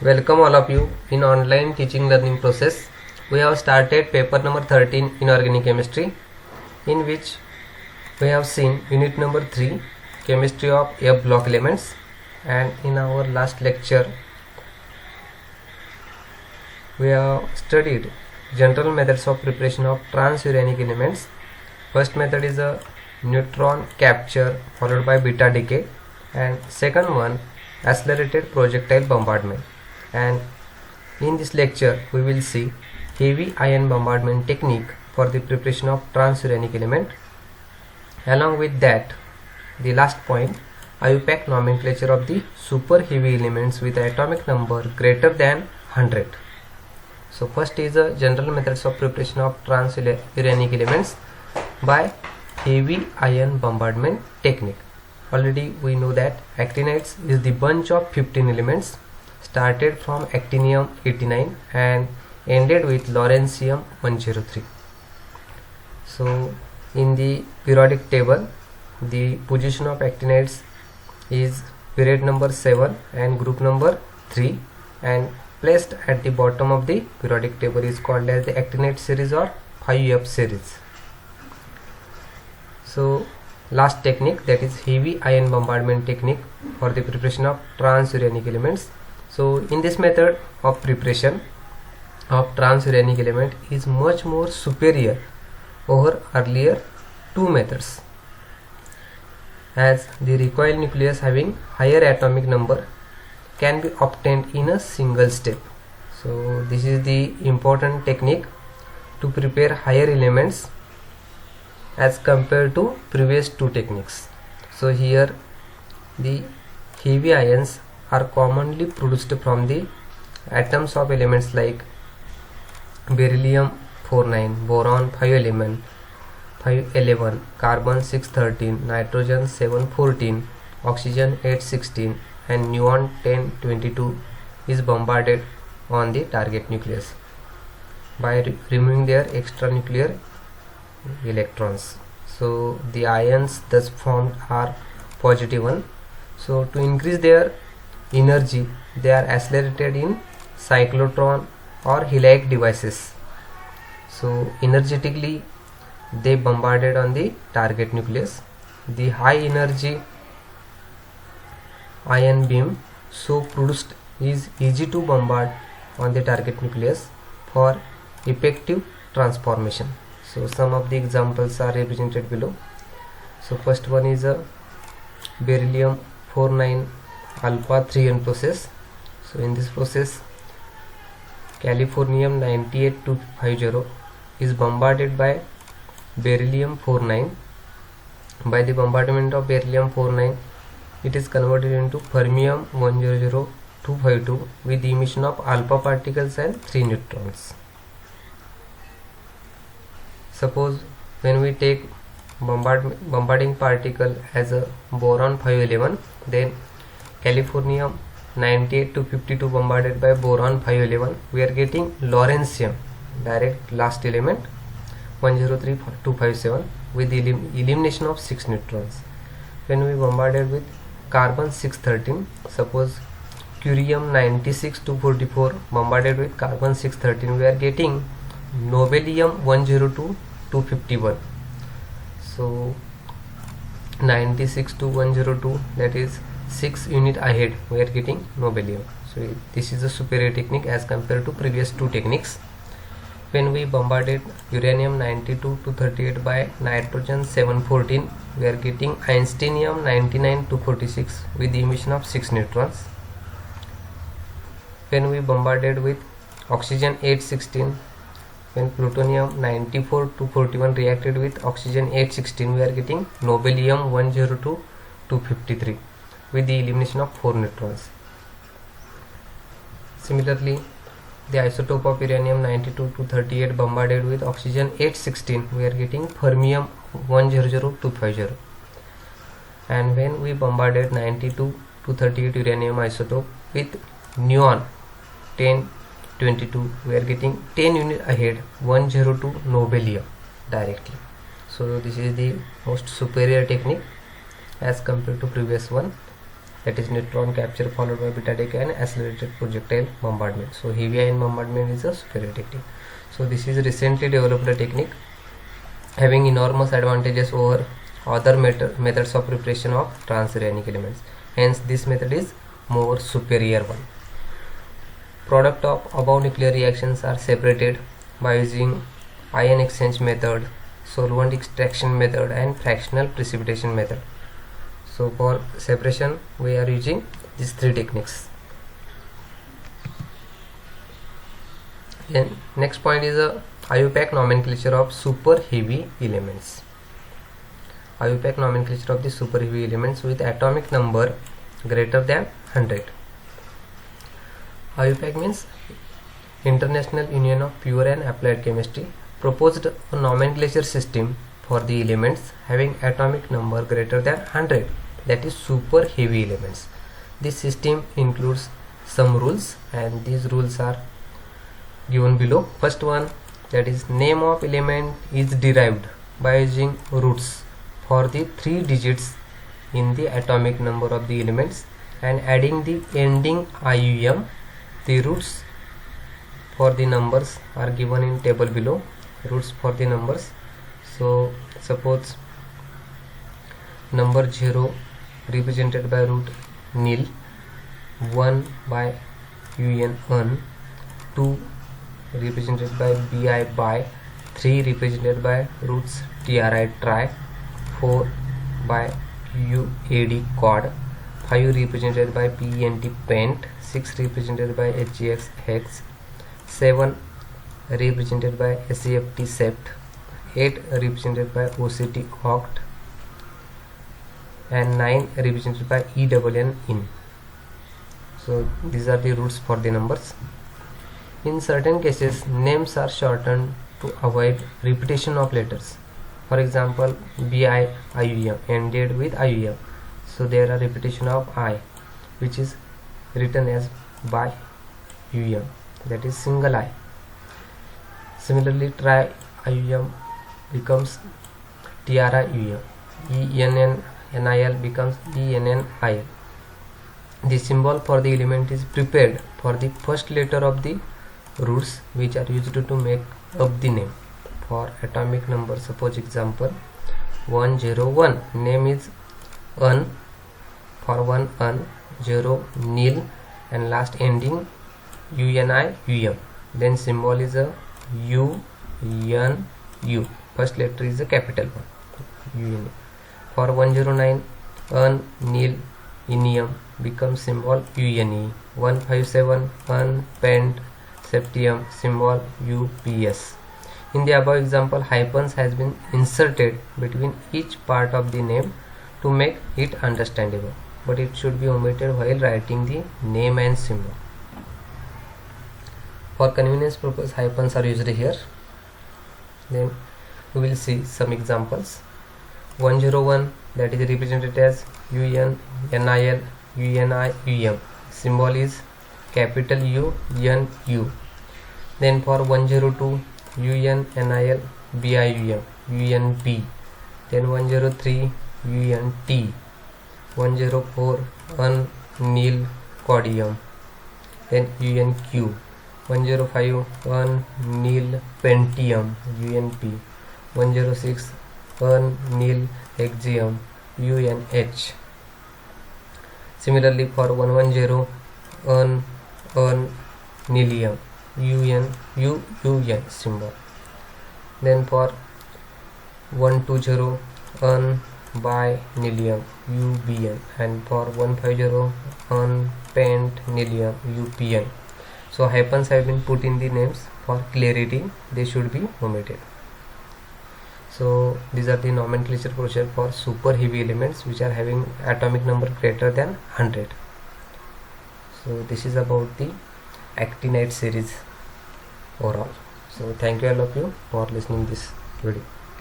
Welcome all of you in online teaching learning process. We have started paper number 13 in organic chemistry, in which we have seen unit number 3, chemistry of F block elements, and in our last lecture we have studied general methods of preparation of transuranic elements. First method is a neutron capture followed by beta decay, and second one accelerated projectile bombardment. And in this lecture we will see heavy ion bombardment technique for the preparation of transuranic element. Along with that, the last point, IUPAC nomenclature of the super heavy elements with atomic number greater than 100. So first is a general methods of preparation of transuranic elements by heavy ion bombardment technique. Already we know that actinides is the bunch of 15 elements started from actinium 89 and ended with lawrencium 103. So in the periodic table, the position of actinides is period number 7 and group number 3, and placed at the bottom of the periodic table is called as the actinide series or 5F series. So last technique, that is heavy ion bombardment technique for the preparation of transuranic elements. So in this method of preparation of transuranic element is much more superior over earlier two methods, as the recoil nucleus having higher atomic number can be obtained in a single step. So this is the important technique to prepare higher elements as compared to previous two techniques. So here the heavy ions are commonly produced from the atoms of elements like beryllium 49, boron 5 element 511, carbon 613, nitrogen 714, oxygen 816, and neon 1022 is bombarded on the target nucleus by removing their extranuclear electrons. So the ions thus formed are positive one. So to increase their energy, they are accelerated in cyclotron or HeLiC devices. So energetically they bombarded on the target nucleus. The high energy ion beam so produced is easy to bombard on the target nucleus for effective transformation. So some of the examples are represented below. So first one is a beryllium 49 alpha 3n process. So in this process, californium 98250 is bombarded by beryllium 49. By the bombardment of beryllium 49, it is converted into fermium 100252 with the emission of alpha particles and 3 neutrons. Suppose when we take bombarding particle as a boron 511, then californium 98252 bombarded by boron 511, we are getting lawrencium, direct last element 103257 with the elimination of 6 neutrons. When we bombarded with carbon 613, suppose curium 96244 bombarded with carbon 613, we are getting nobelium 102251. So 96 to 102, that is 6 unit ahead, we are getting nobelium. So this is a superior technique as compared to previous two techniques. When we bombarded uranium 92 to 38 by nitrogen 714, we are getting einsteinium 99 to 46 with the emission of 6 neutrons. When we bombarded with oxygen 816, when plutonium 94 to 41 reacted with oxygen 816, we are getting nobelium 102 to 53 with the elimination of 4 neutrons. Similarly, the isotope of uranium 92 to 38 bombarded with oxygen 816, we are getting fermium 100250. And when we bombarded 92 to 38 uranium isotope with neon 1022, we are getting 10 unit ahead 102 nobelium directly. So this is the most superior technique as compared to previous one. that is neutron capture followed by beta decay and accelerated projectile bombardment. So heavy ion bombardment is a superior technique. So this is recently developed a technique having enormous advantages over other methods of preparation of transuranic elements. Hence this method is more superior one. Product of above nuclear reactions are separated by using ion exchange method, solvent extraction method and fractional precipitation method. So for separation we are using these three techniques. And next point is a IUPAC nomenclature of super heavy elements. IUPAC nomenclature of the super heavy elements with atomic number greater than 100. IUPAC means International Union of Pure and Applied Chemistry proposed a nomenclature system for the elements having atomic number greater than 100, that is super heavy elements. This system includes some rules and these rules are given below. First one, that is name of element is derived by using roots for the 3 digits in the atomic number of the elements and adding the ending IUM. The roots for the numbers are given in table below. Roots for the numbers. So suppose number 0 represented by root nil, 1 by UN, 2 represented by BI by, 3 represented by roots TRI try, 4 by UAD quad, 5 represented by PENT pent, 6 represented by HGX hex, 7 represented by SEFT sept, 8 represented by OCT oct, and 9 represented by ENN in. So these are the roots for the numbers. In certain cases, names are shortened to avoid repetition of letters. For example, BI IUM ended with IUM, so there are repetition of I, which is written as by UM, that is single I. Similarly, tri IUM becomes TRI UM, ENN NIL becomes ENNIL. The symbol for the element is prepared for the first letter of the roots which are used to make up the name. For atomic number, suppose example 101, name is UN, for 1 UN, 0 nil and last ending UNI UM. Then symbol is a U N U, first letter is a capital one, UN. For 109, UN nil inium becomes symbol UNE. 157, UN pent septium, symbol UPS. In the above example, hyphens has been inserted between each part of the name to make it understandable, but it should be omitted while writing the name and symbol. For convenience purpose, hyphens are used here. Then we will see some examples. 101, that is represented as UN NIL UNI UM, symbol is capital U N U. Then for 102, UN NIL BIUM UNP. Then 103, UNT. 104, nil codium. Then UNQ. 105, nil pentium UNP. 106, nil hexium UNH. Similarly for 110, nilium UN symbol. Then for 120, by nilium UBN, and for 150, pent nilium UPN. So hyphens have been put in the names for clarity, they should be omitted. So these are the nomenclature procedure for super heavy elements which are having atomic number greater than 100. So this is about the actinide series overall. So thank you all of you for listening this video.